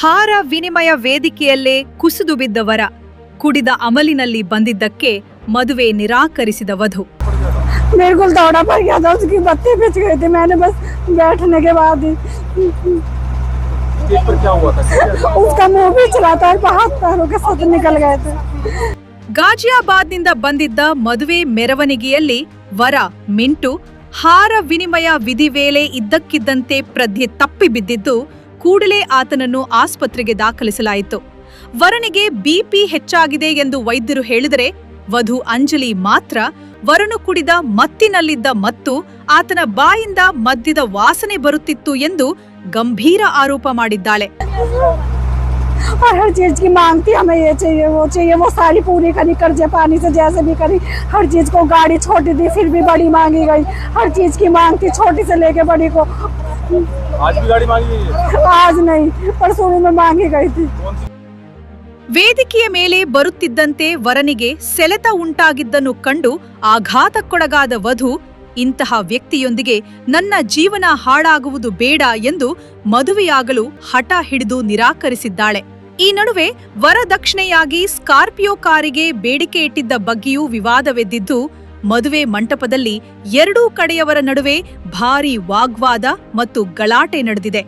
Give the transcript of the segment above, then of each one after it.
ಹಾರ ವಿನಿಮಯ ವೇದಿಕೆಯಲ್ಲೇ ಕುಸಿದು ಬಿದ್ದ ವರ, ಕುಡಿದ ಅಮಲಿನಲ್ಲಿ ಬಂದಿದ್ದಕ್ಕೆ ಮದುವೆ ನಿರಾಕರಿಸಿದ ವಧು. बिल्कुल दौड़ा पड़ गया था, उसकी बत्ती पिच गई थी. मैंने बस बैठने के बाद ही क्या हुआ था? उसका मुंह भी चला था और हाथ पैरों के साथ निकल गए थे. ಗಾಜಿಯಾಬಾದ್ನಿಂದ ಬಂದಿದ್ದ ಮದುವೆ ಮೆರವಣಿಗೆಯಲ್ಲಿ ವರ ಮಿಂಟು ಹಾರ ವಿನಿಮಯ ವಿಧಿ ವೇಳೆ ಇದ್ದಕ್ಕಿದ್ದಂತೆ ಪ್ರಜ್ಞೆ ತಪ್ಪಿ ಬಿದ್ದಿದ್ದು, ಕೂಡಲೇ ಆತನನ್ನು ಆಸ್ಪತ್ರೆಗೆ ದಾಖಲಿಸಲಾಯಿತು. ವರನಿಗೆ ಬಿಪಿ ಹೆಚ್ಚಾಗಿದೆ ಎಂದು ವೈದ್ಯರು ಹೇಳಿದರೆ, ವಧು ಅಂಜಲಿ ಮಾತ್ರ ವರನು ಕುಡಿದ ಮತ್ತಿನಲ್ಲಿದ್ದ ಮತ್ತು ಆತನ ಬಾಯಿಂದ ಮದ್ಯದ ವಾಸನೆ ಬರುತ್ತಿತ್ತು ಎಂದು ಗಂಭೀರ ಆರೋಪ ಮಾಡಿದ್ದಾಳೆ. और हर चीज की मांग थी, हमें ये चाहिए वो सारी पूरी करी, कर्जे पानी से जैसे भी करी. हर चीज को गाड़ी छोटी थी फिर भी बड़ी मांगी गई. हर चीज की मांग थी, छोटी से लेके बड़ी को. आज भी गाड़ी मांगी गई है? आज नहीं, परसों में मांगी गई थी. ವೇದಿಕೆಯ ಮೇಲೆ ಬರುತ್ತಿದ್ದಂತೆ ವರನಿಗೆ ಸೆಳೆತ ಉಂಟಾಗಿದ್ದನ್ನು ಕಂಡು ಆಘಾತಕ್ಕೊಳಗಾದ ವಧು, ಇಂತಹ ವ್ಯಕ್ತಿಯೊಂದಿಗೆ ನನ್ನ ಜೀವನ ಹಾಳಾಗುವುದು ಬೇಡ ಎಂದು ಮದುವೆಯಾಗಲು ಹಠ ಹಿಡಿದು ನಿರಾಕರಿಸಿದ್ದಾಳೆ. ಈ ನಡುವೆ ವರದಕ್ಷಿಣೆಯಾಗಿ ಸ್ಕಾರ್ಪಿಯೋ ಕಾರಿಗೆ ಬೇಡಿಕೆ ಇಟ್ಟಿದ್ದ ಬಗ್ಗೆಯೂ ವಿವಾದವೆದ್ದಿದ್ದು, ಮದುವೆ ಮಂಟಪದಲ್ಲಿ ಎರಡೂ ಕಡೆಯವರ ನಡುವೆ ಭಾರೀ ವಾಗ್ವಾದ ಮತ್ತು ಗಲಾಟೆ ನಡೆದಿದೆ.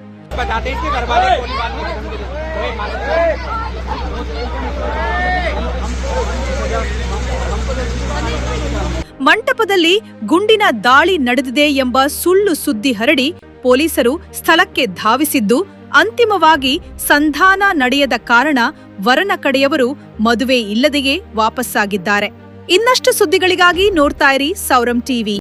ಮಂಟಪದಲ್ಲಿ ಗುಂಡಿನ ದಾಳಿ ನಡೆದಿದೆ ಎಂಬ ಸುಳ್ಳು ಸುದ್ದಿ ಹರಡಿ ಪೊಲೀಸರು ಸ್ಥಳಕ್ಕೆ ಧಾವಿಸಿದ್ದು, ಅಂತಿಮವಾಗಿ ಸಂಧಾನ ನಡೆಯದ ಕಾರಣ ವರನ ಕಡೆಯವರು ಮದುವೆ ಇಲ್ಲದೆಯೇ ವಾಪಸ್ಸಾಗಿದ್ದಾರೆ. ಇನ್ನಷ್ಟು ಸುದ್ದಿಗಳಿಗಾಗಿ ನೋಡ್ತಾ ಇರಿ ಸೌರಂ ಟಿವಿ.